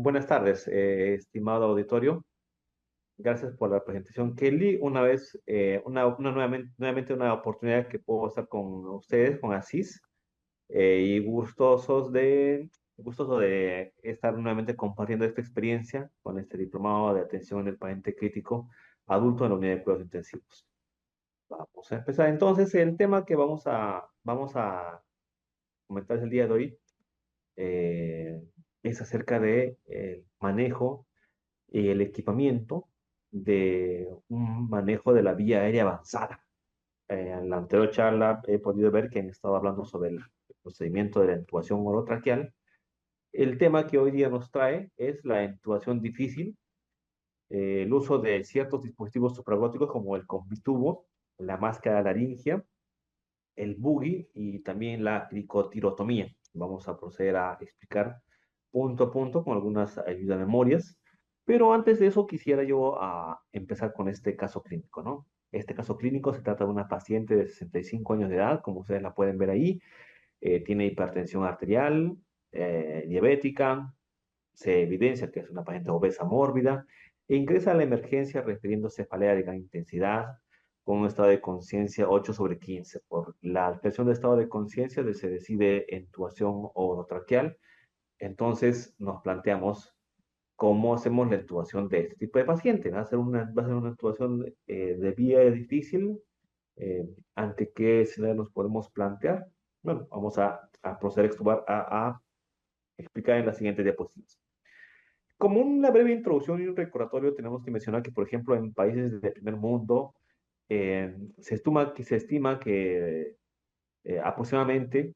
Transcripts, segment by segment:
Buenas tardes, estimado auditorio. Gracias por la presentación, Kelly. Una vez, nuevamente una oportunidad que puedo estar con ustedes, con Asís, y gustoso de estar nuevamente compartiendo esta experiencia con este diplomado de atención del paciente crítico adulto en la unidad de cuidados intensivos. Vamos a empezar entonces. El tema que vamos a comentar el día de hoy eh, es acerca de el manejo y el equipamiento de un manejo de la vía aérea avanzada. En la anterior charla he podido ver que han estado hablando sobre el procedimiento de la intubación orotraqueal. El tema que hoy día nos trae es la intubación difícil, el uso de ciertos dispositivos supraglóticos como el combitubo, la máscara laringea, el buggy y también la cricotirotomía. Vamos a proceder a explicar punto a punto con algunas ayudamemorias, pero antes de eso quisiera yo empezar con este caso clínico, ¿no? Este caso clínico se trata de una paciente de 65 años de edad, como ustedes la pueden ver ahí, tiene hipertensión arterial, diabética, se evidencia que es una paciente obesa mórbida e ingresa a la emergencia refiriéndose a cefalea de gran intensidad con un estado de conciencia 8/15. Por la alteración de estado de conciencia se decide intubación orotraqueal. Entonces nos planteamos cómo hacemos la intubación de este tipo de paciente. Va a ser una intubación de vía difícil. ¿Ante qué escenario nos podemos plantear? Bueno, vamos a proceder a, a explicar en las siguientes diapositivas. Como una breve introducción y un recordatorio, tenemos que mencionar que, por ejemplo, en países del primer mundo, se estima que aproximadamente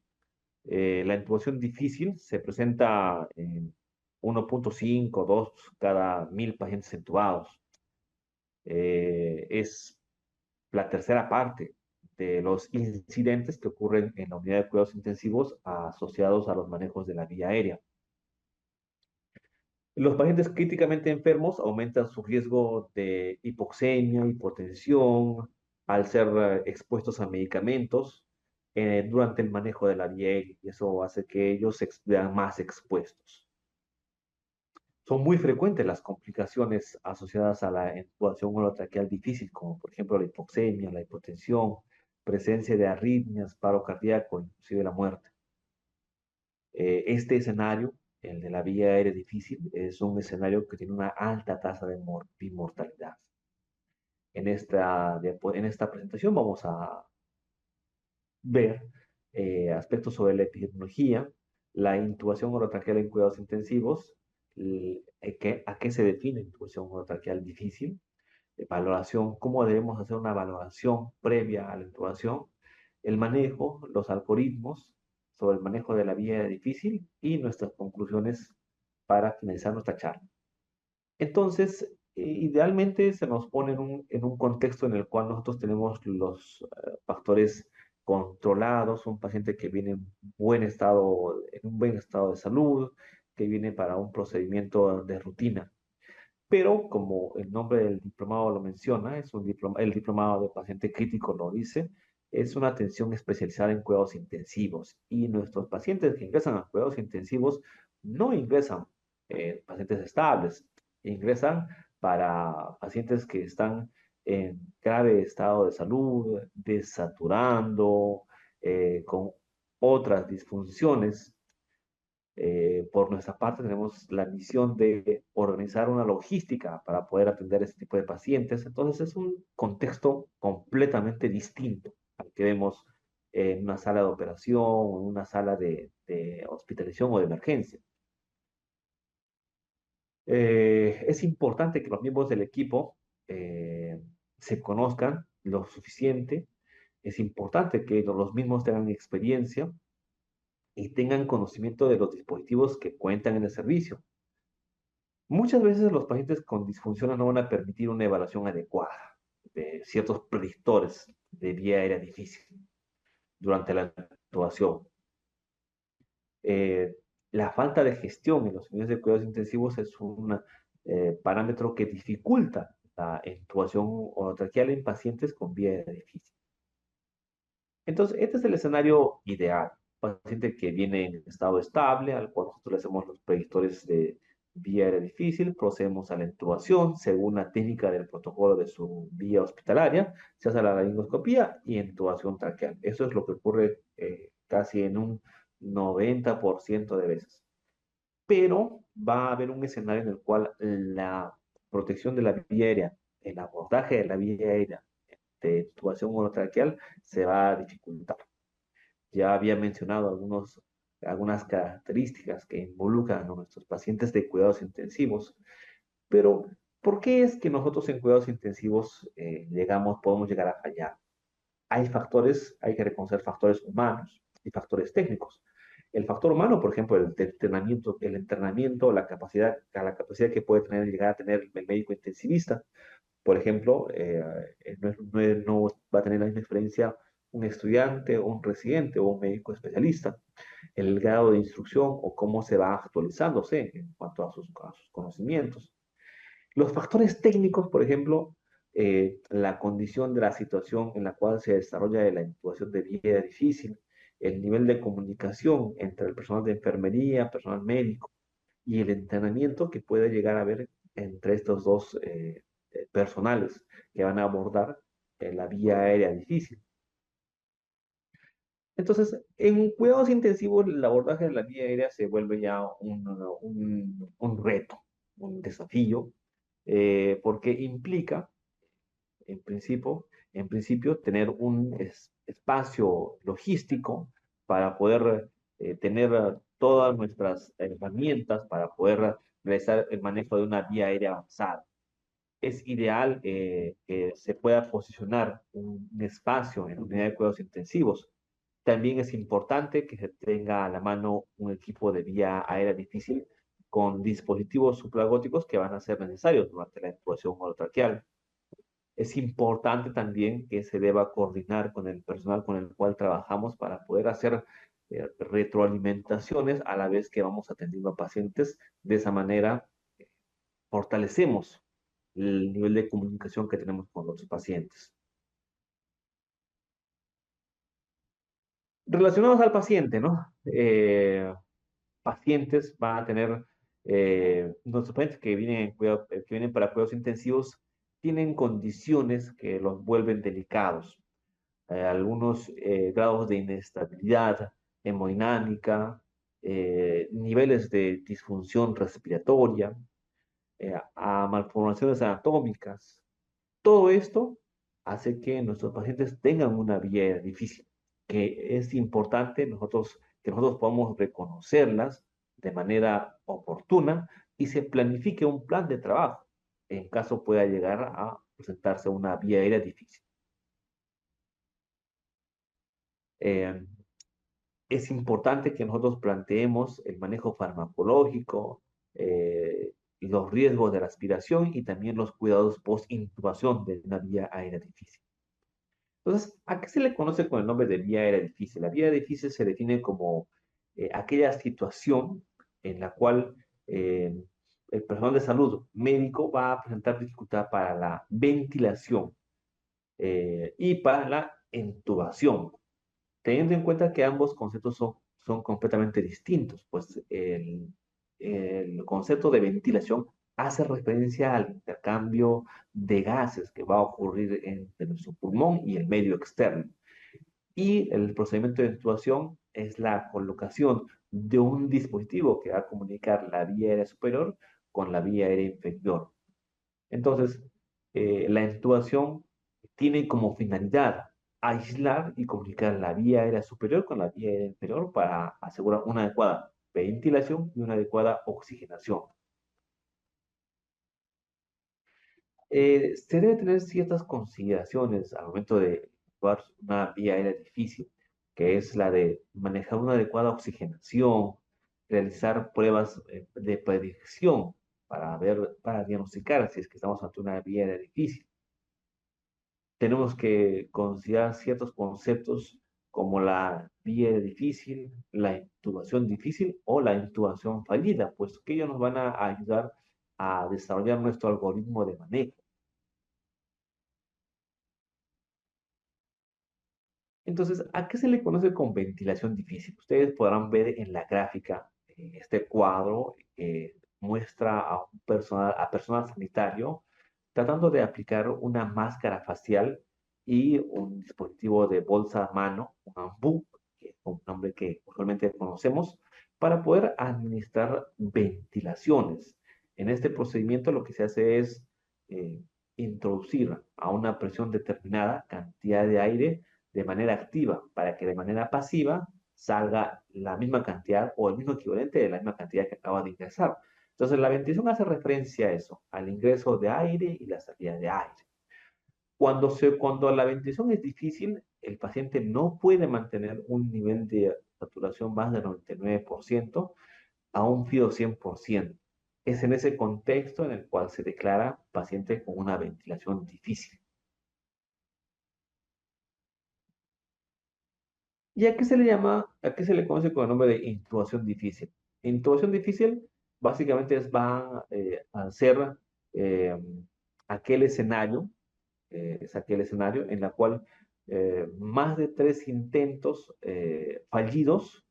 la intubación difícil se presenta en 1,5, 2 cada 1.000 pacientes intubados. Es la tercera parte de los incidentes que ocurren en la unidad de cuidados intensivos asociados a los manejos de la vía aérea. Los pacientes críticamente enfermos aumentan su riesgo de hipoxemia, hipotensión, al ser expuestos a medicamentos durante el manejo de la vía aérea, y eso hace que ellos se vean más expuestos. Son muy frecuentes las complicaciones asociadas a la intubación orotraqueal difícil, como por ejemplo la hipoxemia, la hipotensión, presencia de arritmias, paro cardíaco, inclusive la muerte. Este escenario, el de la vía aérea difícil, es un escenario que tiene una alta tasa de mortalidad. En esta presentación vamos a ver aspectos sobre la epidemiología, la intubación orotraqueal en cuidados intensivos, a qué se define intubación orotraqueal difícil, valoración, cómo debemos hacer una valoración previa a la intubación, el manejo, los algoritmos sobre el manejo de la vía difícil y nuestras conclusiones para finalizar nuestra charla. Entonces, idealmente se nos pone en un contexto en el cual nosotros tenemos los factores controlados, un paciente que viene en un buen estado de salud, que viene para un procedimiento de rutina. Pero como el nombre del diplomado lo menciona, el diplomado de paciente crítico lo dice, es una atención especializada en cuidados intensivos. Y nuestros pacientes que ingresan a cuidados intensivos no ingresan pacientes estables, ingresan para pacientes que están en grave estado de salud, desaturando, con otras disfunciones. Por nuestra parte, tenemos la misión de organizar una logística para poder atender este tipo de pacientes. Entonces, es un contexto completamente distinto al que vemos en una sala de operación o en una sala de hospitalización o de emergencia. Es importante que los miembros del equipo se conozcan lo suficiente. Es importante que los mismos tengan experiencia y tengan conocimiento de los dispositivos que cuentan en el servicio. Muchas veces los pacientes con disfunciones no van a permitir una evaluación adecuada de ciertos predictores de vía aérea difícil durante la intubación. Eh, la falta de gestión en los unidades de cuidados intensivos es un parámetro que dificulta la intubación orotraqueal en pacientes con vía aérea difícil. Entonces, este es el escenario ideal. Paciente que viene en estado estable, al cual nosotros le hacemos los predictores vía aérea difícil, procedemos a la intubación según la técnica del protocolo de su vía hospitalaria, se hace la laringoscopía y intubación traqueal. Eso es lo que ocurre casi en un 90% de veces. Pero va a haber un escenario en el cual la protección de la vía aérea, el abordaje de la vía aérea de intubación orotraqueal se va a dificultar. Ya había mencionado algunas características que involucran a nuestros pacientes de cuidados intensivos, pero ¿por qué es que nosotros en cuidados intensivos podemos llegar a fallar? Hay factores, hay que reconocer factores humanos y factores técnicos. El factor humano, por ejemplo, el entrenamiento, la capacidad que puede llegar a tener el médico intensivista. Por ejemplo, no va a tener la misma experiencia un estudiante, un residente o un médico especialista. El grado de instrucción o cómo se va actualizándose en cuanto a sus conocimientos. Los factores técnicos, por ejemplo, la condición de la situación en la cual se desarrolla la intubación de vía difícil, el nivel de comunicación entre el personal de enfermería, personal médico y el entrenamiento que puede llegar a haber entre estos dos personales que van a abordar la vía aérea difícil. Entonces, en cuidados intensivos, el abordaje de la vía aérea se vuelve ya un reto, un desafío, porque implica en principio, tener un espacio logístico para poder tener todas nuestras herramientas para poder realizar el manejo de una vía aérea avanzada. Es ideal que se pueda posicionar un espacio en la unidad de cuidados intensivos. También es importante que se tenga a la mano un equipo de vía aérea difícil con dispositivos supragóticos que van a ser necesarios durante la intubación orotraqueal. Es importante también que se deba coordinar con el personal con el cual trabajamos para poder hacer retroalimentaciones a la vez que vamos atendiendo a pacientes. De esa manera, fortalecemos el nivel de comunicación que tenemos con los pacientes. Relacionados al paciente, ¿no? Pacientes van a tener, nuestros pacientes que vienen para cuidados intensivos, tienen condiciones que los vuelven delicados. Algunos grados de inestabilidad hemodinámica, niveles de disfunción respiratoria, a malformaciones anatómicas. Todo esto hace que nuestros pacientes tengan una vía difícil, que es importante que nosotros podamos reconocerlas de manera oportuna y se planifique un plan de trabajo en caso pueda llegar a presentarse una vía aérea difícil. Eh, es importante que nosotros planteemos el manejo farmacológico, los riesgos de la aspiración y también los cuidados post-intubación de una vía aérea difícil. Entonces, ¿a qué se le conoce con el nombre de vía aérea difícil? La vía aérea difícil se define como aquella situación en la cual eh, el personal de salud médico va a presentar dificultad para la ventilación y para la intubación, teniendo en cuenta que ambos conceptos son completamente distintos, pues el concepto de ventilación hace referencia al intercambio de gases que va a ocurrir entre nuestro pulmón y el medio externo. Y el procedimiento de intubación es la colocación de un dispositivo que va a comunicar la vía aérea superior con la vía aérea inferior. Entonces, la intubación tiene como finalidad aislar y comunicar la vía aérea superior con la vía aérea inferior para asegurar una adecuada ventilación y una adecuada oxigenación. Se debe tener ciertas consideraciones al momento de intubar una vía aérea difícil, que es la de manejar una adecuada oxigenación, realizar pruebas de predicción para diagnosticar si es que estamos ante una vía aérea difícil. Tenemos que considerar ciertos conceptos como la vía difícil, la intubación difícil o la intubación fallida, pues que ellos nos van a ayudar a desarrollar nuestro algoritmo de manejo. Entonces, ¿a qué se le conoce con ventilación difícil? Ustedes podrán ver en la gráfica este cuadro muestra a personal sanitario tratando de aplicar una máscara facial y un dispositivo de bolsa a mano, un AMBU, que es un nombre que usualmente conocemos, para poder administrar ventilaciones. En este procedimiento lo que se hace es eh, introducir a una presión determinada cantidad de aire de manera activa para que de manera pasiva salga la misma cantidad o el mismo equivalente de la misma cantidad que acaba de ingresar. Entonces, la ventilación hace referencia a eso, al ingreso de aire y la salida de aire. Cuando la ventilación es difícil, el paciente no puede mantener un nivel de saturación más del 99% a un FIO 100%. Es en ese contexto en el cual se declara paciente con una ventilación difícil. ¿Y a qué se le llama, a qué se le conoce con el nombre de intubación difícil? Intubación difícil básicamente va a ser eh, aquel escenario, es aquel escenario en la cual más de 3 intentos fallidos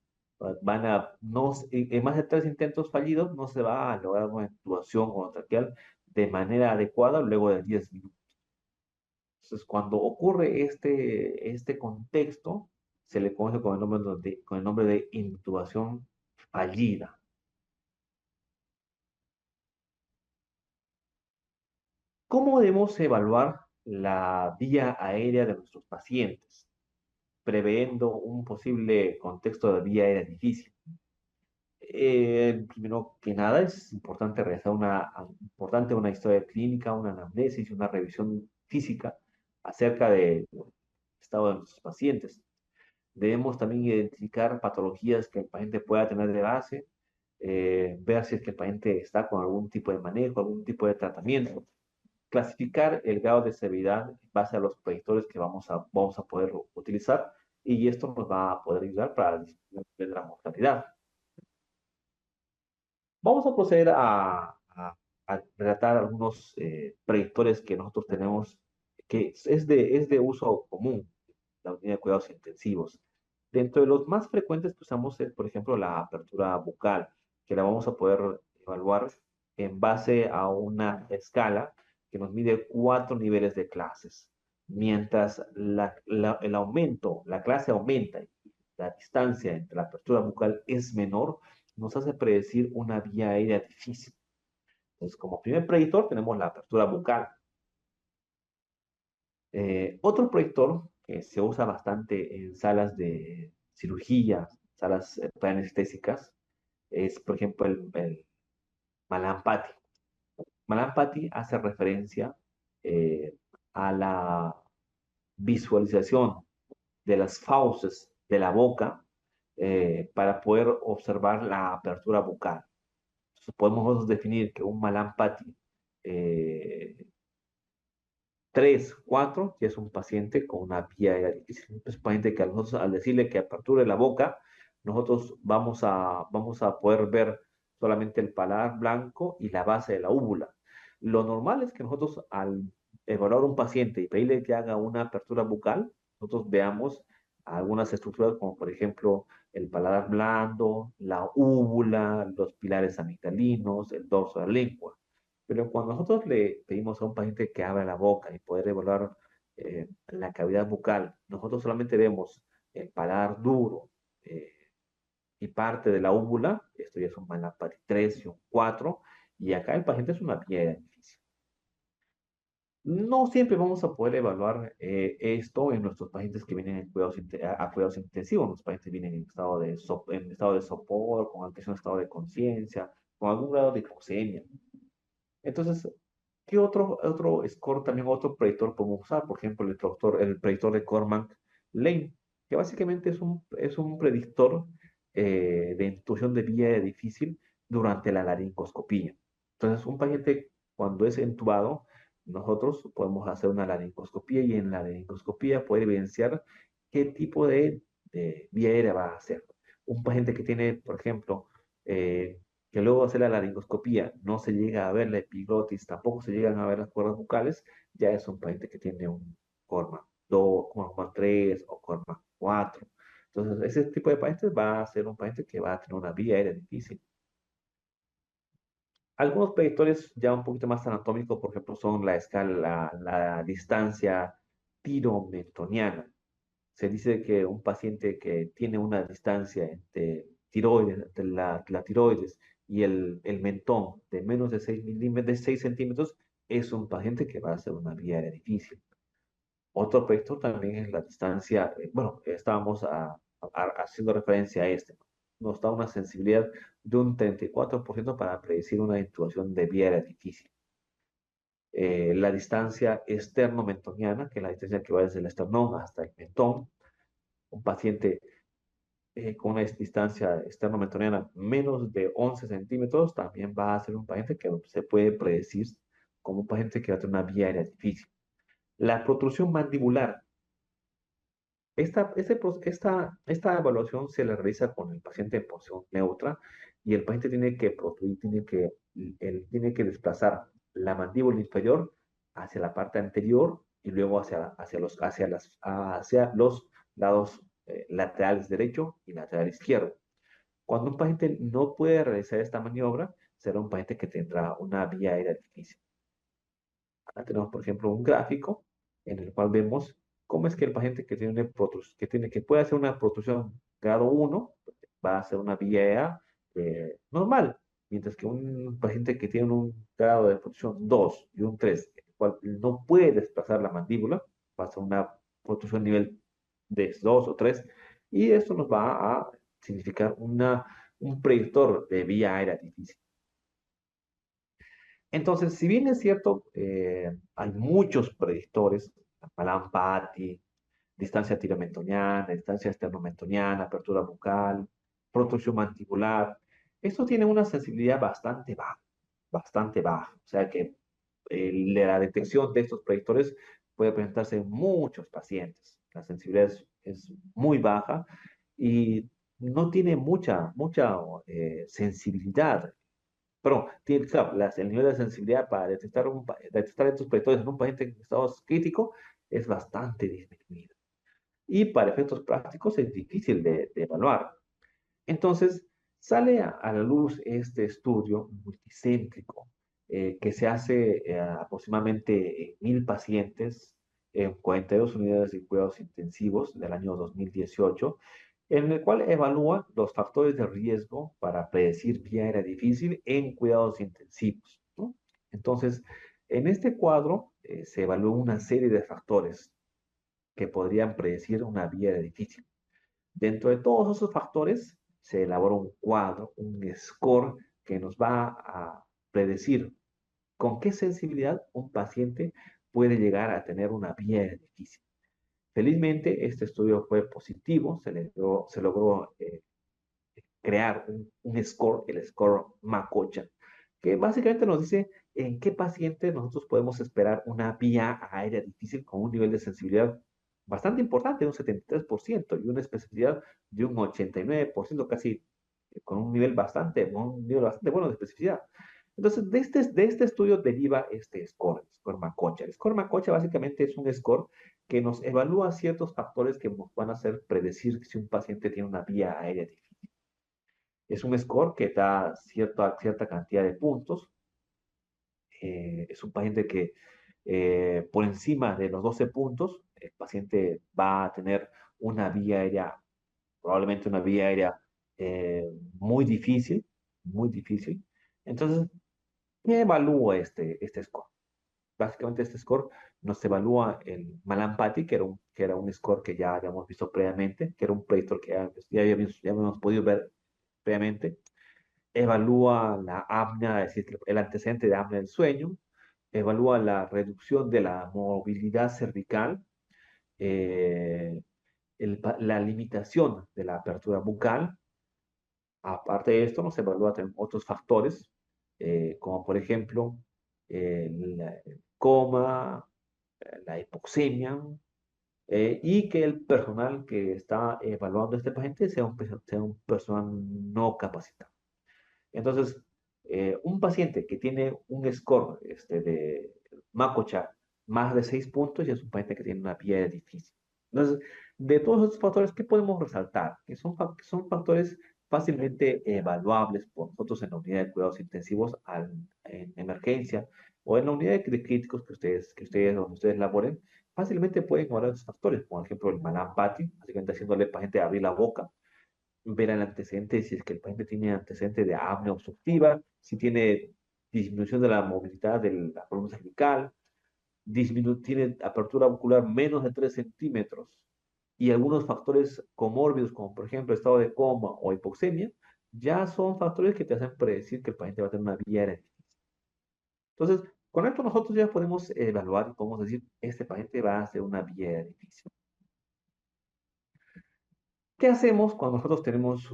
no, en más de 3 intentos fallidos no se va a lograr una intubación o traqueal de manera adecuada luego de 10 minutos. Entonces, cuando ocurre este contexto, se le conoce con el nombre de intubación fallida. ¿Cómo debemos evaluar la vía aérea de nuestros pacientes, previendo un posible contexto de vía aérea difícil? Primero que nada, es importante realizar una historia clínica, una anamnesis y una revisión física acerca del estado de nuestros pacientes. Debemos también identificar patologías que el paciente pueda tener de base, ver si es que el paciente está con algún tipo de manejo, algún tipo de tratamiento, clasificar el grado de severidad en base a los predictores que vamos a poder utilizar y esto nos va a poder ayudar para disminuir la mortalidad. Vamos a proceder a relatar algunos predictores que nosotros tenemos, que es de uso común, la unidad de cuidados intensivos. Dentro de los más frecuentes que usamos es, por ejemplo, la apertura bucal, que la vamos a poder evaluar en base a una escala que nos mide 4 niveles de clases. Mientras el aumento, la clase aumenta y la distancia entre la apertura bucal es menor, nos hace predecir una vía aérea difícil. Entonces, como primer predictor tenemos la apertura bucal. Otro predictor que se usa bastante en salas de cirugía, salas preanestésicas, es, por ejemplo, el Malampati. Malampati hace referencia eh, a la visualización de las fauces de la boca para poder observar la apertura bucal. Entonces, podemos nosotros definir que un Malampati eh, 3, 4, ya es un paciente con una vía aérea difícil. Es un paciente que a nosotros, al decirle que aperture la boca, nosotros vamos a poder ver solamente el paladar blanco y la base de la úvula. Lo normal es que nosotros, al evaluar un paciente y pedirle que haga una apertura bucal, nosotros veamos algunas estructuras como, por ejemplo, el paladar blando, la úvula, los pilares amigdalinos, el dorso de la lengua. Pero cuando nosotros le pedimos a un paciente que abra la boca y poder evaluar la cavidad bucal, nosotros solamente vemos el paladar duro y parte de la úvula, esto ya es un Malapati 3 y un 4, y acá el paciente es una piedra difícil. No siempre vamos a poder evaluar esto en nuestros pacientes que vienen en a cuidados intensivos. Nuestros pacientes vienen en estado de sopor, con alteración de estado de conciencia, con algún grado de hipoxemia. Entonces, ¿qué otro score, también otro predictor podemos usar? Por ejemplo, el predictor de Cormack-Lane, que básicamente es un predictor de intuición de vía difícil durante la laringoscopía. Entonces, un paciente cuando es entubado, nosotros podemos hacer una laringoscopía y en la laringoscopía poder evidenciar qué tipo de vía aérea va a hacer. Un paciente que tiene, por ejemplo, que luego de hacer la laringoscopía no se llega a ver la epiglotis, tampoco se llegan a ver las cuerdas bucales, ya es un paciente que tiene un Corman 2, Corman 3 o Corman 4. Entonces, ese tipo de pacientes va a ser un paciente que va a tener una vía aérea difícil. Algunos predictores ya un poquito más anatómicos, por ejemplo, son la escala, la distancia tirometoniana. Se dice que un paciente que tiene una distancia entre tiroides, entre la tiroides y el mentón de menos de 6 milímetros, de 6 centímetros, es un paciente que va a hacer una vía aérea difícil. Otro aspecto también es la distancia, bueno, estábamos haciendo referencia a este, ¿no? Nos da una sensibilidad de un 34% para predecir una intubación de vía aérea difícil. La distancia esternomentoniana, que es la distancia que va desde el esternón hasta el mentón, un paciente con una distancia esternomentoniana menos de 11 centímetros, también va a ser un paciente que se puede predecir como un paciente que va a tener una vía aérea difícil. La protrusión mandibular. Esta evaluación se la realiza con el paciente en posición neutra y el paciente tiene que protruir, él tiene que desplazar la mandíbula inferior hacia la parte anterior y luego hacia los lados laterales derecho y lateral izquierdo. Cuando un paciente no puede realizar esta maniobra, será un paciente que tendrá una vía aérea difícil. Acá tenemos, por ejemplo, un gráfico en el cual vemos cómo es que el paciente que tiene, que puede hacer una protrusión grado 1 va a hacer una vía normal, mientras que un paciente que tiene un grado de protrusión 2 y un 3, el cual no puede desplazar la mandíbula, va a hacer una protrusión nivel de 2 o 3, y esto nos va a significar un predictor de vía aérea difícil. Entonces, si bien es cierto, hay muchos predictores, Mallampati, distancia tiromentoniana, distancia esternomentoniana, apertura bucal, protrusión mandibular, esto tiene una sensibilidad bastante baja. O sea que la detección de estos predictores puede presentarse en muchos pacientes. La sensibilidad es muy baja y no tiene mucha sensibilidad, pero tiene, claro, el nivel de sensibilidad para detectar estos predictores en un paciente en estado crítico es bastante disminuido. Y para efectos prácticos es difícil de evaluar. Entonces, sale a la luz este estudio multicéntrico que se hace aproximadamente en 1.000 pacientes en 42 unidades de cuidados intensivos del año 2018, en el cual evalúa los factores de riesgo para predecir vía aérea difícil en cuidados intensivos, ¿no? Entonces, en este cuadro se evalúa una serie de factores que podrían predecir una vía aérea difícil. Dentro de todos esos factores se elabora un cuadro, un score que nos va a predecir con qué sensibilidad un paciente puede llegar a tener una vía difícil. Felizmente, este estudio fue positivo, se logró crear un score, el score Macocha, que básicamente nos dice en qué paciente nosotros podemos esperar una vía aérea difícil con un nivel de sensibilidad bastante importante, un 73%, y una especificidad de un 89%, casi con un nivel bastante bueno de especificidad. Entonces, de este estudio deriva este score, el score Macocha. El score Macocha básicamente es un score que nos evalúa ciertos factores que nos van a hacer predecir si un paciente tiene una vía aérea difícil. Es un score que da cierta cantidad de puntos. Es un paciente que por encima de los 12 puntos, el paciente va a tener una vía aérea, probablemente una vía aérea eh, muy difícil, muy difícil. Entonces, ¿qué evalúa este score? Básicamente este score nos evalúa el Malampati, que era un score que ya habíamos visto previamente, que era un predictor que ya habíamos podido ver previamente. Evalúa la apnea, es decir, el antecedente de apnea del sueño, evalúa la reducción de la movilidad cervical, eh, la limitación de la apertura bucal. Aparte de esto, nos evalúa también otros factores, como por ejemplo el coma, la hipoxemia, y que el personal que está evaluando a este paciente sea un personal no capacitado. Entonces, un paciente que tiene un score de Macocha más de 6 puntos ya es un paciente que tiene una vía difícil. Entonces, de todos estos factores, ¿qué podemos resaltar? Que son factores fácilmente evaluables por nosotros en la unidad de cuidados intensivos en emergencia o en la unidad de críticos donde ustedes laboren, fácilmente pueden evaluar esos factores, por ejemplo, el Mallampati, básicamente haciéndole al paciente abrir la boca, ver el antecedente, si es que el paciente tiene antecedente de apnea obstructiva, si tiene disminución de la movilidad de la columna cervical, tiene apertura ocular menos de 3 centímetros y algunos factores comórbidos, como por ejemplo estado de coma o hipoxemia, ya son factores que te hacen predecir que el paciente va a tener una vía aérea difícil. Entonces, con esto nosotros ya podemos evaluar y podemos decir, este paciente va a hacer una vía aérea difícil. ¿Qué hacemos cuando nosotros tenemos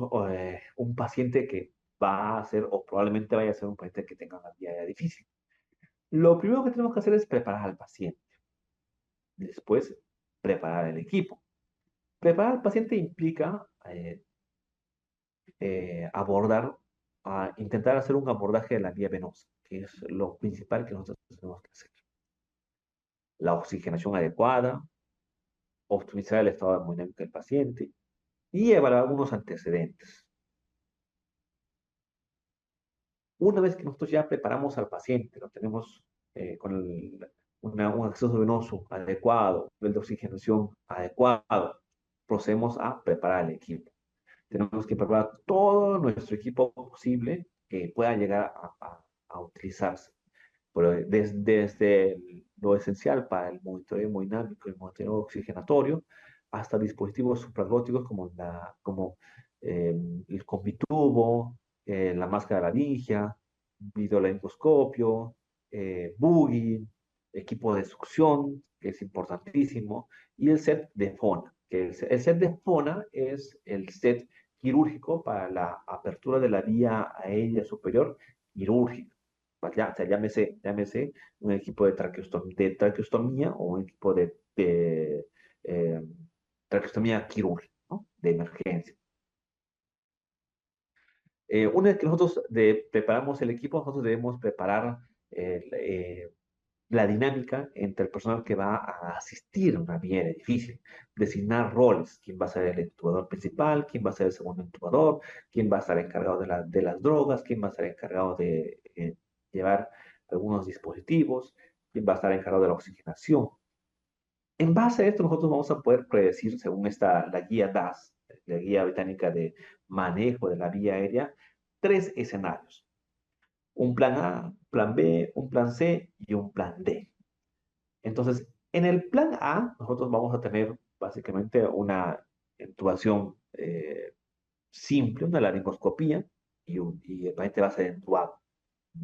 un paciente que va a ser o probablemente vaya a ser un paciente que tenga una vía aérea difícil? Lo primero que tenemos que hacer es preparar al paciente. Después, preparar el equipo. Preparar al paciente implica intentar hacer un abordaje de la vía venosa, que es lo principal que nosotros tenemos que hacer. La oxigenación adecuada, optimizar el estado hemodinámico del paciente y evaluar algunos antecedentes. Una vez que nosotros ya preparamos al paciente, lo tenemos con un acceso venoso adecuado, nivel de oxigenación adecuado, procedemos a preparar el equipo. Tenemos que preparar todo nuestro equipo posible que pueda llegar a utilizarse. Pero desde lo esencial para el monitoreo hemodinámico, el monitoreo oxigenatorio, hasta dispositivos supraglóticos como el combitubo, la máscara laringia, videolaringoscopio, buggy, equipo de succión, que es importantísimo, y el set de FONA, el set de FONA es el set quirúrgico para la apertura de la vía aérea superior quirúrgica. Ya, o sea, llámese un equipo de traqueostomía o un equipo de eh, traqueostomía quirúrgica, ¿no? De emergencia. Una vez que nosotros preparamos el equipo, nosotros debemos preparar la dinámica entre el personal que va a asistir a una vía difícil, designar roles, quién va a ser el intubador principal, quién va a ser el segundo intubador, quién va a estar encargado de las drogas, quién va a estar encargado de llevar algunos dispositivos, quién va a estar encargado de la oxigenación. En base a esto, nosotros vamos a poder predecir, según la guía DAS, la guía británica de manejo de la vía aérea, tres escenarios. Un plan A, plan B, un plan C y un plan D. Entonces, en el plan A, nosotros vamos a tener básicamente una intubación simple, una laringoscopía, y el paciente va a ser intubado.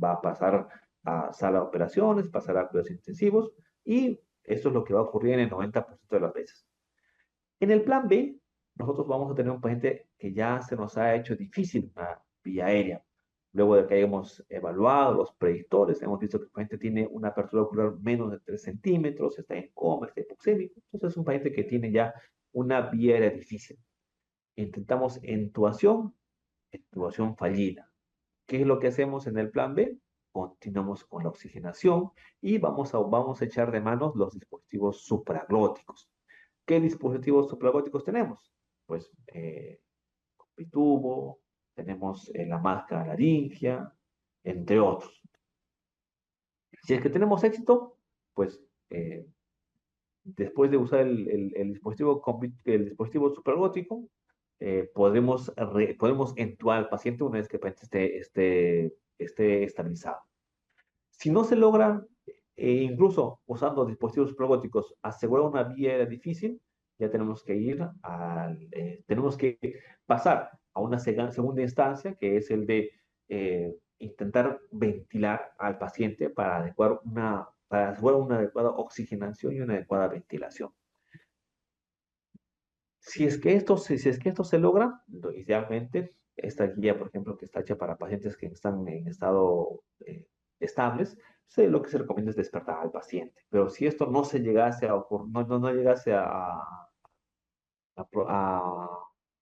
Va a pasar a sala de operaciones, pasará a cuidados intensivos, y esto es lo que va a ocurrir en el 90% de las veces. En el plan B, nosotros vamos a tener un paciente que ya se nos ha hecho difícil una vía aérea. Luego de que hayamos evaluado los predictores, hemos visto que el paciente tiene una apertura ocular menos de 3 centímetros, está en coma, está hipoxémico. Entonces es un paciente que tiene ya una vía aérea difícil. Intentamos intubación fallida. ¿Qué es lo que hacemos en el plan B? Continuamos con la oxigenación y vamos a echar de manos los dispositivos supraglóticos. ¿Qué dispositivos supraglóticos tenemos? Pues pitubo, tenemos la máscara laringia, entre otros. Si es que tenemos éxito, pues después de usar el dispositivo supraglótico, podemos entubar al paciente una vez que el paciente esté estabilizado. Si no se logra, incluso usando dispositivos supraglóticos, asegurar una vía aérea difícil, ya tenemos que pasar a una segunda instancia, que es el de intentar ventilar al paciente para asegurar una adecuada oxigenación y una adecuada ventilación. Si es que esto se logra, idealmente, esta guía, por ejemplo, que está hecha para pacientes que están en estado estables, lo que se recomienda es despertar al paciente. Pero si esto no se llegase a ocurrir, no llegase a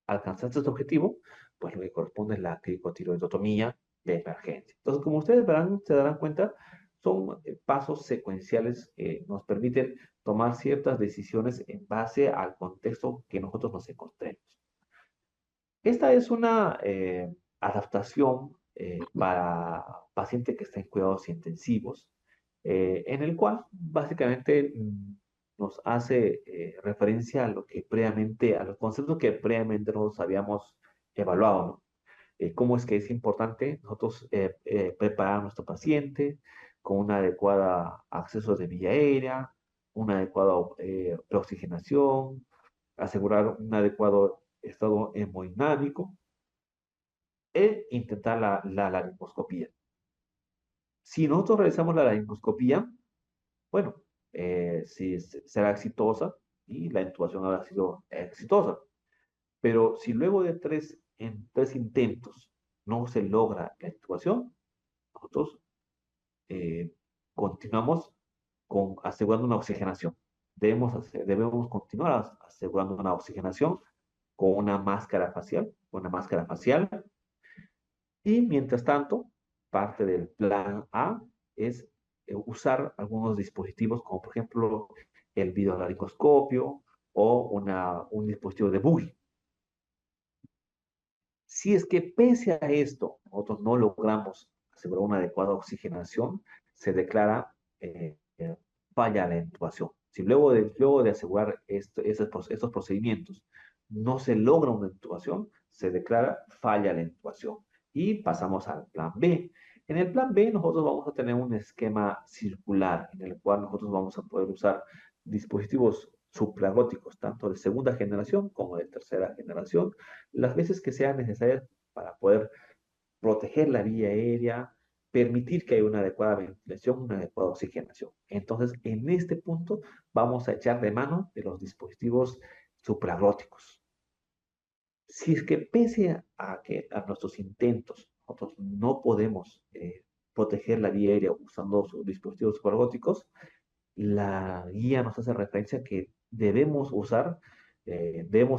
alcanzar este objetivo, pues lo que corresponde es la cricotiroidotomía de emergencia. Entonces, como ustedes se darán cuenta, son pasos secuenciales que nos permiten tomar ciertas decisiones en base al contexto que nosotros nos encontremos. Esta es una adaptación para paciente que está en cuidados intensivos, en el cual básicamente nos hace referencia a lo que previamente, a los conceptos que previamente nos habíamos evaluado, ¿no? Cómo es que es importante nosotros preparar a nuestro paciente con una adecuada acceso de vía aérea, una adecuada preoxigenación, asegurar un adecuado estado hemodinámico e intentar la laringoscopía. Si nosotros realizamos la laringoscopía, bueno, si será exitosa y la intubación habrá sido exitosa. Pero si luego de tres intentos no se logra la intubación, nosotros eh, continuamos con asegurando una oxigenación. Debemos continuar asegurando una oxigenación con una máscara facial. Y mientras tanto, parte del plan A es usar algunos dispositivos como por ejemplo el videolaringoscopio o un dispositivo de Buggy. Si es que pese a esto nosotros no logramos asegurar una adecuada oxigenación, se declara falla la intubación. Si luego de asegurar estos procedimientos no se logra una intubación, se declara falla la intubación. Y pasamos al plan B. En el plan B nosotros vamos a tener un esquema circular en el cual nosotros vamos a poder usar dispositivos supraglóticos, tanto de segunda generación como de tercera generación, las veces que sean necesarias para poder proteger la vía aérea, permitir que haya una adecuada ventilación, una adecuada oxigenación. Entonces, en este punto vamos a echar de mano de los dispositivos supraglóticos. Si es que pese a nuestros intentos, nosotros no podemos proteger la vía aérea usando sus dispositivos supraglóticos, la guía nos hace referencia a que debemos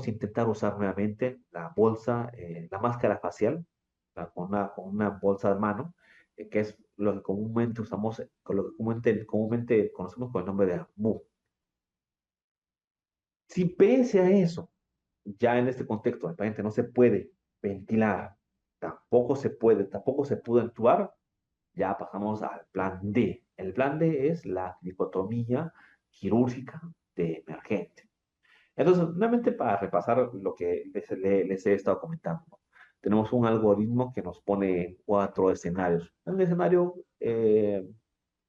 intentar usar nuevamente la bolsa, la máscara facial, con una bolsa de mano, que es lo que comúnmente usamos, con lo que comúnmente conocemos con el nombre de AMU. Si pese a eso, ya en este contexto, el paciente no se puede ventilar, tampoco se pudo entubar, ya pasamos al plan D. El plan D es la dicotomía quirúrgica de emergente. Entonces, nuevamente para repasar lo que les he estado comentando, tenemos un algoritmo que nos pone cuatro escenarios. Un escenario en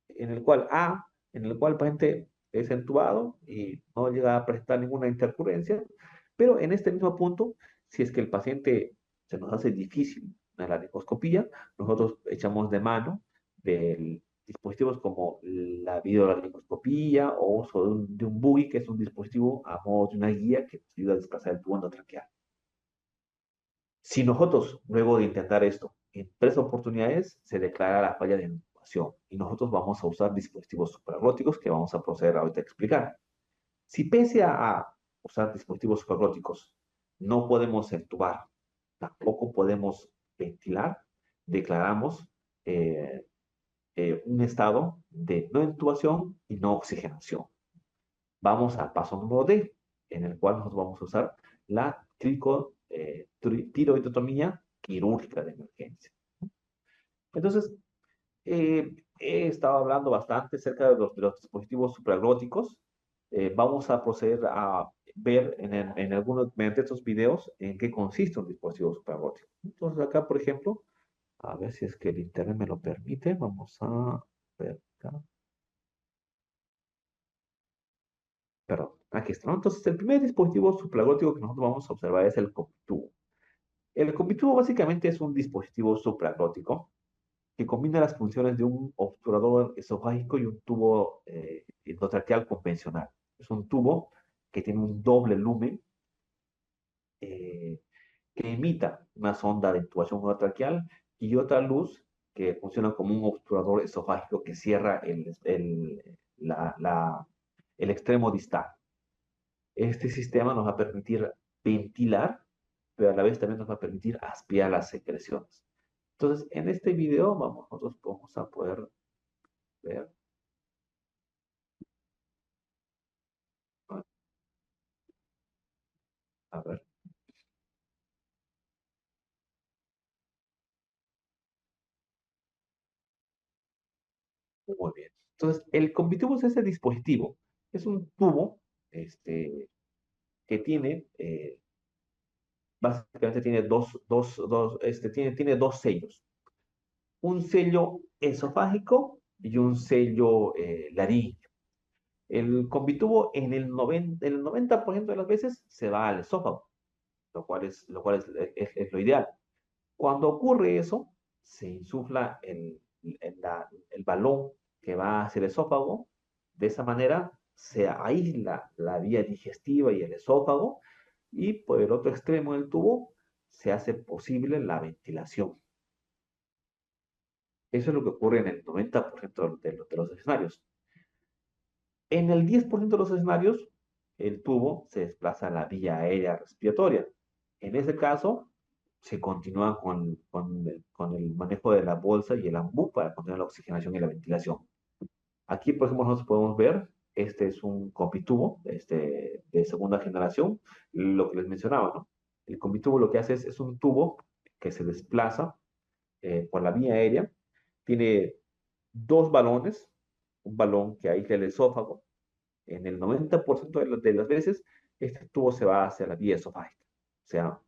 el cual en el cual el paciente es entubado y no llega a presentar ninguna intercurrencia, pero en este mismo punto, si es que el paciente se nos hace difícil la laringoscopía, nosotros echamos de mano de dispositivos como la videolaringoscopía o uso de un buggy, que es un dispositivo a modo de una guía que nos ayuda a desplazar el tubo endotraqueal. Si nosotros, luego de intentar esto, en tres oportunidades, se declara la falla de intubación y nosotros vamos a usar dispositivos supraglóticos que vamos a proceder ahorita a explicar. Si pese a usar dispositivos supraglóticos no podemos entubar, tampoco podemos ventilar, declaramos un estado de no intubación y no oxigenación. Vamos al paso número D, en el cual nos vamos a usar la tiroidotomía quirúrgica de emergencia. Entonces, he estado hablando bastante acerca de los dispositivos supraglóticos. Vamos a proceder a ver en algunos, mediante estos videos, en qué consiste un dispositivo supraglótico. Entonces, acá, por ejemplo, a ver si es que el internet me lo permite. Vamos a ver acá. Perdón, aquí está, ¿no? Entonces, el primer dispositivo supraglótico que nosotros vamos a observar es el combitubo. El combitubo básicamente es un dispositivo supraglótico que combina las funciones de un obturador esofágico y un tubo endotraqueal convencional. Es un tubo que tiene un doble lumen eh, que imita una sonda de intubación endotraqueal y otra luz que funciona como un obturador esofágico que cierra el extremo distal. Este sistema nos va a permitir ventilar, pero a la vez también nos va a permitir aspirar las secreciones. Entonces, en este video nosotros vamos a poder ver. A ver. Muy bien. Entonces, el combitubo es ese dispositivo. Es un tubo que tiene, básicamente tiene tiene dos sellos. Un sello esofágico y un sello laríngeo. El combitubo en el 90% de las veces se va al esófago, lo cual es lo ideal. Cuando ocurre eso, se insufla el balón que va hacia el esófago. De esa manera se aísla la vía digestiva y el esófago, y por el otro extremo del tubo se hace posible la ventilación. Eso es lo que ocurre en el 90% de los escenarios. En el 10% de los escenarios, el tubo se desplaza a la vía aérea respiratoria. En ese caso, se continúa con el manejo de la bolsa y el ambú para continuar la oxigenación y la ventilación. Aquí, por ejemplo, nosotros podemos ver, este es un compitubo de segunda generación, lo que les mencionaba, ¿no? El compitubo lo que hace es un tubo que se desplaza por la vía aérea, tiene dos balones, un balón que aísla el esófago. En el 90% de las veces, este tubo se va hacia la vía esofágica, o sea,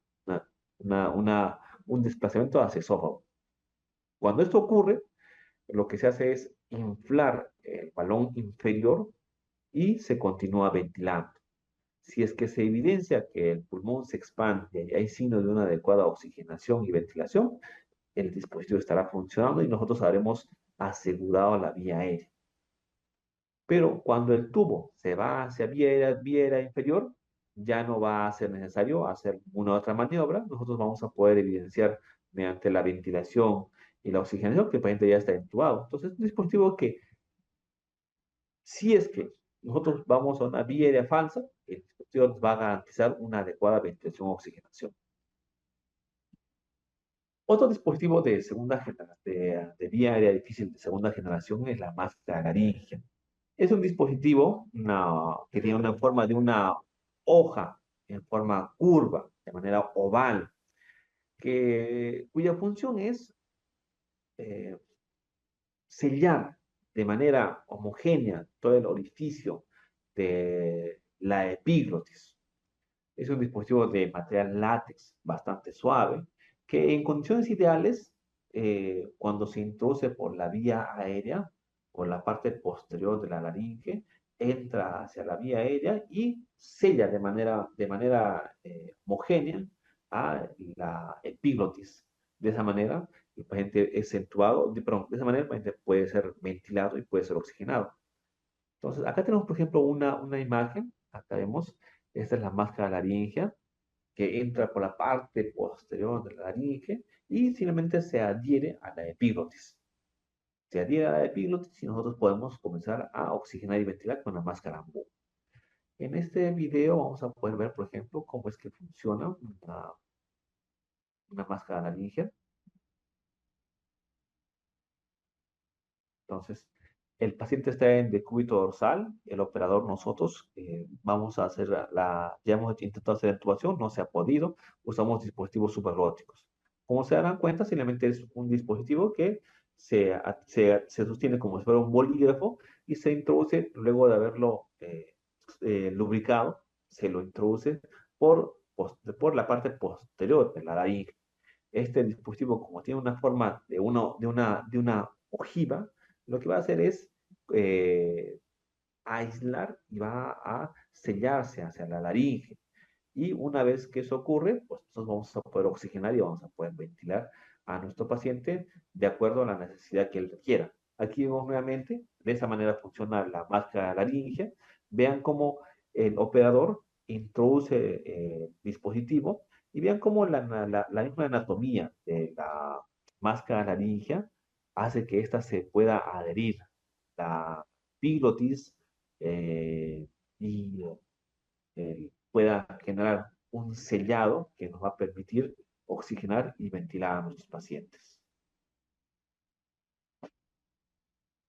una, un desplazamiento hacia el esófago. Cuando esto ocurre, lo que se hace es inflar el balón inferior y se continúa ventilando. Si es que se evidencia que el pulmón se expande y hay signos de una adecuada oxigenación y ventilación, el dispositivo estará funcionando y nosotros habremos asegurado la vía aérea. Pero cuando el tubo se va hacia vía aérea inferior, ya no va a ser necesario hacer una otra maniobra. Nosotros vamos a poder evidenciar mediante la ventilación y la oxigenación que el paciente ya está entubado. Entonces, es un dispositivo que, si es que nosotros vamos a una vía aérea falsa, el dispositivo nos va a garantizar una adecuada ventilación y oxigenación. Otro dispositivo de vía aérea difícil de segunda generación es la máscara laríngea. Es un dispositivo que tiene una forma de una hoja en forma curva, de manera oval, cuya función es eh, sellar de manera homogénea todo el orificio de la epiglotis. Es un dispositivo de material látex bastante suave, que en condiciones ideales, cuando se introduce por la vía aérea, por la parte posterior de la laringe, entra hacia la vía aérea y sella de manera homogénea a la epiglotis. De esa manera, el paciente es entubado, perdón, de esa manera el paciente puede ser ventilado y puede ser oxigenado. Entonces, acá tenemos, por ejemplo, una imagen. Acá vemos, esta es la máscara laringea que entra por la parte posterior de la laringe y simplemente se adhiere a la epiglotis. Se adhiere a la epiglotis y nosotros podemos comenzar a oxigenar y ventilar con la máscara AMBU. En este video vamos a poder ver, por ejemplo, cómo es que funciona una máscara laringea. Entonces, el paciente está en decúbito dorsal, el operador, nosotros vamos a hacer ya hemos intentado hacer intubación, no se ha podido, usamos dispositivos subarróticos. Como se darán cuenta, simplemente es un dispositivo que se sostiene como si fuera un bolígrafo y se introduce, luego de haberlo lubricado, se lo introduce por la parte posterior de la laringe. Este dispositivo, como tiene una forma de una ojiva, lo que va a hacer es eh, aislar y va a sellarse hacia la laringe. Y una vez que eso ocurre, pues nosotros vamos a poder oxigenar y vamos a poder ventilar a nuestro paciente de acuerdo a la necesidad que él requiera. Aquí vemos nuevamente, de esa manera funciona la máscara laringea. Vean cómo el operador introduce el dispositivo y vean cómo la misma anatomía de la máscara laringea hace que ésta se pueda adherir. La epiglotis y pueda generar un sellado que nos va a permitir oxigenar y ventilar a nuestros pacientes.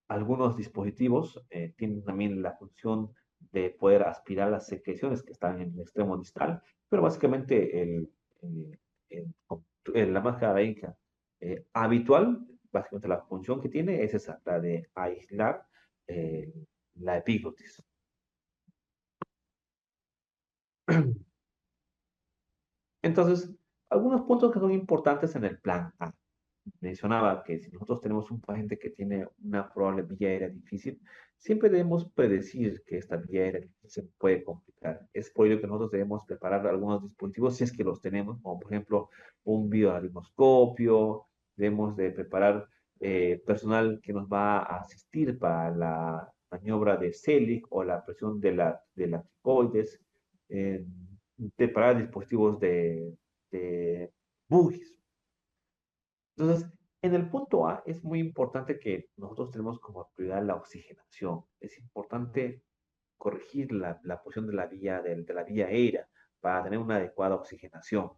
Algunos dispositivos tienen también la función de poder aspirar las secreciones que están en el extremo distal, pero básicamente la máscara laringe habitual básicamente la función que tiene es esa, la de aislar eh, la epiglotis. Entonces, algunos puntos que son importantes en el plan A. Mencionaba que si nosotros tenemos un paciente que tiene una probable vía aérea difícil, siempre debemos predecir que esta vía aérea difícil se puede complicar. Es por ello que nosotros debemos preparar algunos dispositivos, si es que los tenemos, como por ejemplo un bioaritmoscopio, debemos de preparar personal que nos va a asistir para la maniobra de Selig o la presión de la ticoides, eh, preparar dispositivos de buggies. Entonces, en el punto A es muy importante que nosotros tenemos como prioridad la oxigenación. Es importante corregir la posición de la vía aérea para tener una adecuada oxigenación.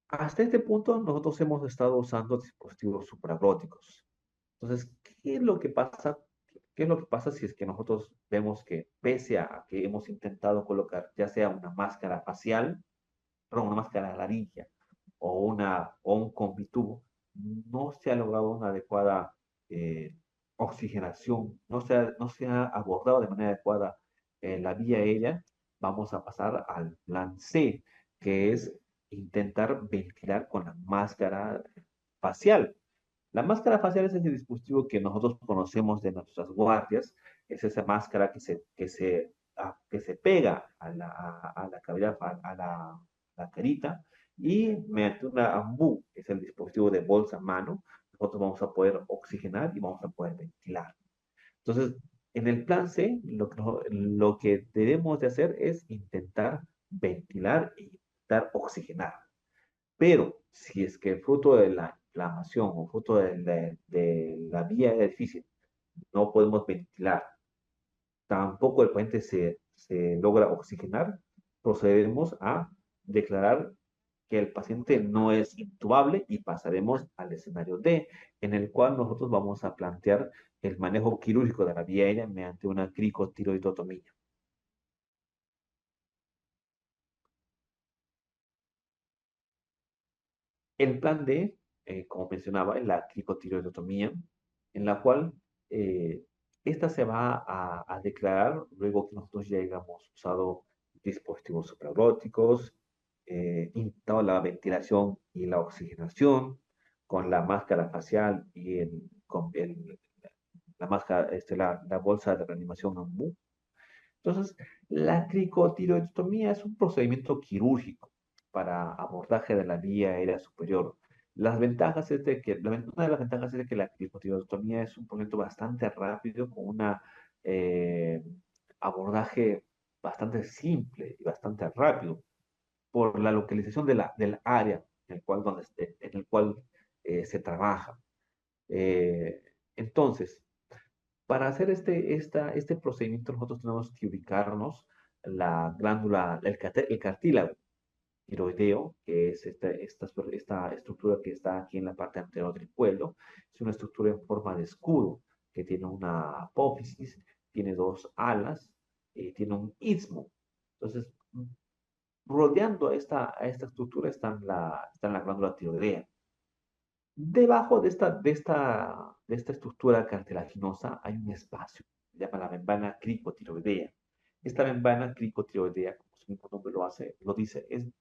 Hasta este punto nosotros hemos estado usando dispositivos supraglóticos. Entonces, ¿qué es lo que pasa? ¿Qué es lo que pasa si es que nosotros vemos que pese a que hemos intentado colocar ya sea una máscara facial, perdón, una máscara de laringe o un combitubo, no se ha logrado una adecuada oxigenación, no se ha abordado de manera adecuada la vía aérea? Vamos a pasar al plan C, que es intentar ventilar con la máscara facial. La máscara facial es ese dispositivo que nosotros conocemos de nuestras guardias, es esa máscara que se pega a la cavidad, a la carita, y mediante una AMBU, que es el dispositivo de bolsa a mano, nosotros vamos a poder oxigenar y vamos a poder ventilar. Entonces, en el plan C, lo que debemos de hacer es intentar ventilar y intentar oxigenar. Pero si es que fruto de la inflamación o fruto de la vía difícil no podemos ventilar, tampoco el paciente se logra oxigenar, procederemos a declarar que el paciente no es intubable y pasaremos al escenario D, en el cual nosotros vamos a plantear el manejo quirúrgico de la vía aérea mediante una cricotiroidotomía. El plan D, como mencionaba, es la cricotiroidotomía, en la cual eh, esta se va a declarar luego que nosotros ya hayamos usado dispositivos supraglóticos, intentado la ventilación y la oxigenación, con la máscara facial y la máscara, la bolsa de reanimación AMBU. Entonces, la cricotiroidectomía es un procedimiento quirúrgico para abordaje de la vía aérea superior. Una de las ventajas es de que la cricotiroidectomía es un procedimiento bastante rápido, con un abordaje bastante simple y bastante rápido, por la localización del área en el cual se trabaja. Eh, entonces, para hacer este procedimiento, nosotros tenemos que ubicarnos la glándula, el cartílago tiroideo, que es esta estructura que está aquí en la parte anterior del cuello. Es una estructura en forma de escudo que tiene una apófisis, tiene dos alas, tiene un istmo. Entonces, rodeando a esta estructura está la glándula tiroidea. Debajo de esta estructura cartilaginosa hay un espacio, se llama la membrana cricotiroidea. Esta membrana cricotiroidea, como su mismo nombre lo dice, es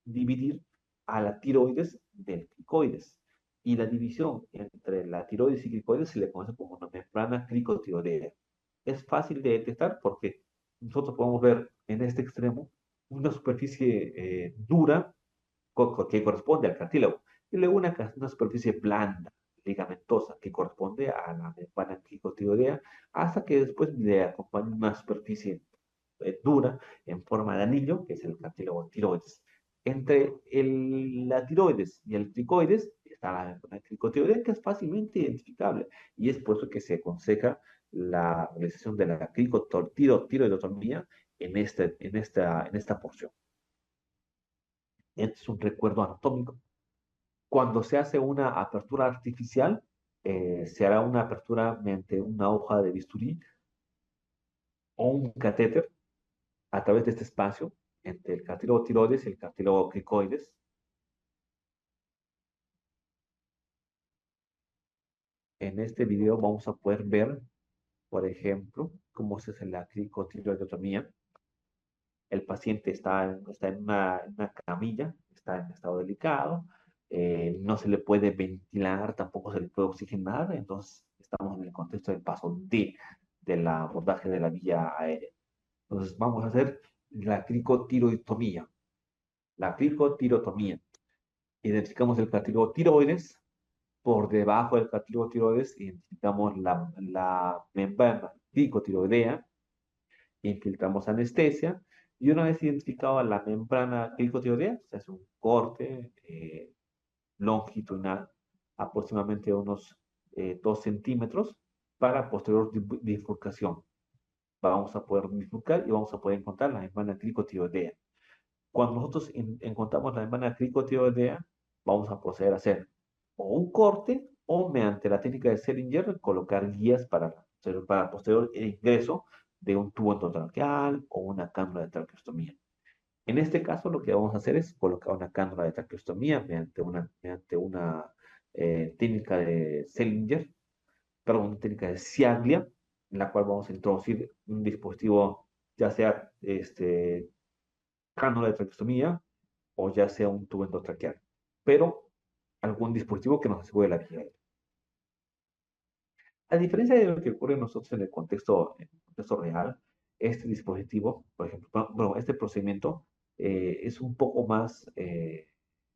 dividir a la tiroides del cricoides. Y la división entre la tiroides y cricoides se le conoce como una membrana cricotiroidea. Es fácil de detectar porque nosotros podemos ver en este extremo una superficie dura que corresponde al cartílago, y luego una superficie blanda, ligamentosa, que corresponde a la membrana cricotiroidea, hasta que después le acompaña una superficie dura en forma de anillo, que es el cartílago tiroides. Entre la tiroides y el cricoides está la membrana cricotiroidea, que es fácilmente identificable, y es por eso que se aconseja la realización de la cricotiroidotomía en esta porción. Este es un recuerdo anatómico. Cuando se hace una apertura artificial, se hará una apertura mediante una hoja de bisturí o un catéter a través de este espacio entre el cartílago tiroides y el cartílago cricoides. En este video vamos a poder ver, por ejemplo, cómo se hace la cricotiroidotomía. El paciente está en una camilla, está en estado delicado, no se le puede ventilar, tampoco se le puede oxigenar, entonces estamos en el contexto del paso D del abordaje de la vía aérea. Entonces vamos a hacer la cricotiroidomía. La cricotirotomía. Identificamos el cartílago tiroides, por debajo del cartílago tiroides identificamos la membrana cricotiroidea, infiltramos anestesia y una vez identificada la membrana cricotiroidea, se hace un corte longitudinal, aproximadamente unos 2 centímetros, para posterior bifurcación. Vamos a poder bifurcar y vamos a poder encontrar la membrana cricotiroidea. Cuando nosotros encontramos la membrana cricotiroidea, vamos a proceder a hacer o un corte o mediante la técnica de Sellinger colocar guías para posterior ingreso de un tubo endotraqueal o una cánula de traqueostomía. En este caso, lo que vamos a hacer es colocar una cánula de traqueostomía mediante una técnica de Sellinger, perdón, una técnica de Ciaglia, en la cual vamos a introducir un dispositivo, ya sea cánula de traqueostomía o ya sea un tubo endotraqueal, pero algún dispositivo que nos asegure la vía aérea. A diferencia de lo que ocurre en nosotros en el contexto real, este dispositivo, por ejemplo, bueno, este procedimiento es un poco más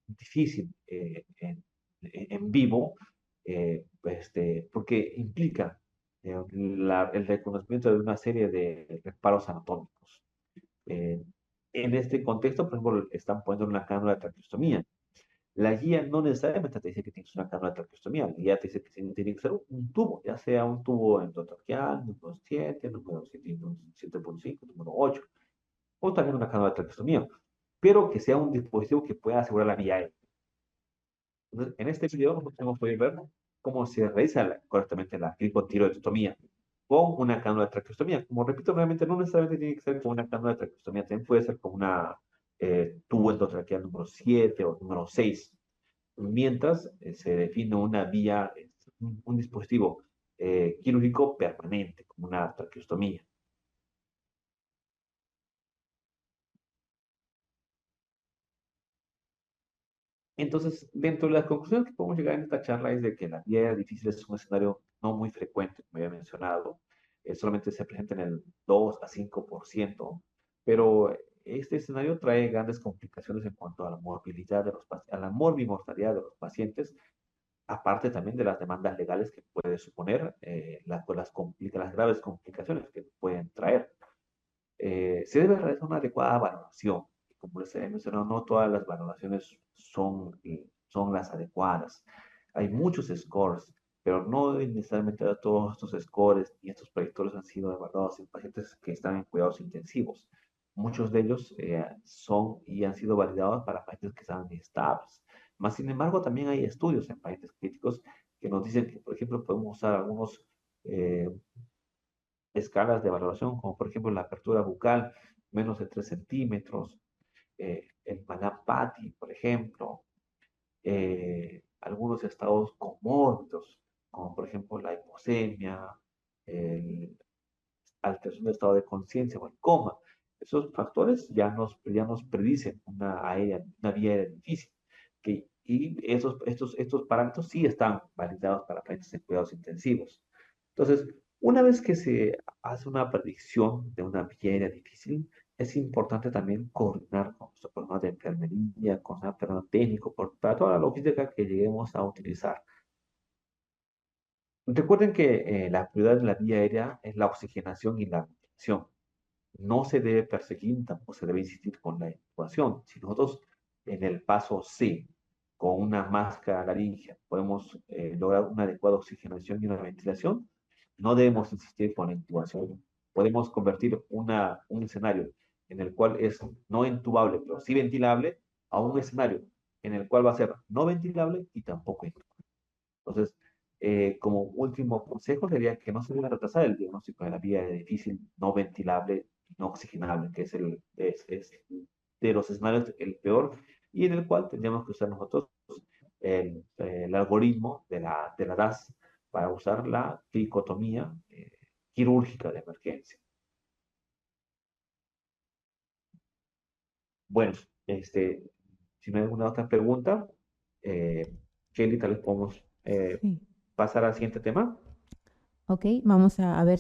difícil en vivo, porque implica el reconocimiento de una serie de reparos anatómicos. Eh, en este contexto, por ejemplo, están poniendo una cánula de traqueostomía. La guía no necesariamente te dice que tienes una cánula de traqueostomía, la guía te dice que tiene que ser un tubo, ya sea un tubo endotraqueal, número 7, número 7.5, número 8, o también una cánula de traqueostomía, pero que sea un dispositivo que pueda asegurar la vía aérea. Entonces, en este video nosotros hemos podido ver cómo se realiza correctamente la cricotiroidotomía con una cánula de traqueostomía. Como repito, realmente no necesariamente tiene que ser con una cánula de traqueostomía, también puede ser con una tubo endotraqueal número 7 o número 6, mientras se define una vía, un dispositivo quirúrgico permanente, como una traqueostomía. Entonces, dentro de las conclusiones que podemos llegar en esta charla es de que la vía difícil es un escenario no muy frecuente, como había mencionado, solamente se presenta en el 2 a 5%, pero este escenario trae grandes complicaciones en cuanto a la morbilidad de a la morbimortalidad de los pacientes, aparte también de las demandas legales que puede suponer las graves complicaciones que pueden traer. Se debe realizar una adecuada valoración. Como les he mencionado, no todas las valoraciones son las adecuadas. Hay muchos scores, pero no necesariamente todos estos scores y estos predictores han sido evaluados en pacientes que están en cuidados intensivos. Muchos de ellos son y han sido validados para pacientes que están estables. Más sin embargo, también hay estudios en pacientes críticos que nos dicen que, por ejemplo, podemos usar algunos eh, escalas de valoración, como por ejemplo la apertura bucal, menos de 3 centímetros, el Malapati, por ejemplo, algunos estados comórbidos, como por ejemplo la hiposemia, el alteración del estado de conciencia o el coma. Esos factores ya nos predicen una vía aérea difícil. Y estos parámetros sí están validados para pacientes en cuidados intensivos. Entonces, una vez que se hace una predicción de una vía aérea difícil, es importante también coordinar con nuestro programa de enfermería, con el programa técnico, para toda la logística que lleguemos a utilizar. Recuerden que la prioridad de la vía aérea es la oxigenación y la ventilación. No se debe perseguir, tampoco se debe insistir con la intubación. Si nosotros en el paso C, con una máscara laríngea, podemos lograr una adecuada oxigenación y una ventilación, no debemos insistir con la intubación. Podemos convertir un escenario en el cual es no intubable, pero sí ventilable, a un escenario en el cual va a ser no ventilable y tampoco intubable. Entonces, como último consejo sería que no se debe retrasar el diagnóstico de la vía de difícil, no ventilable y no oxigenable, que es de los escenarios el peor y en el cual tendríamos que usar nosotros el algoritmo de la DAS para usar la cricotomía quirúrgica de emergencia. Bueno, si no hay alguna otra pregunta, eh, Kelly, tal vez podemos Sí. pasar al siguiente tema. Ok, vamos a ver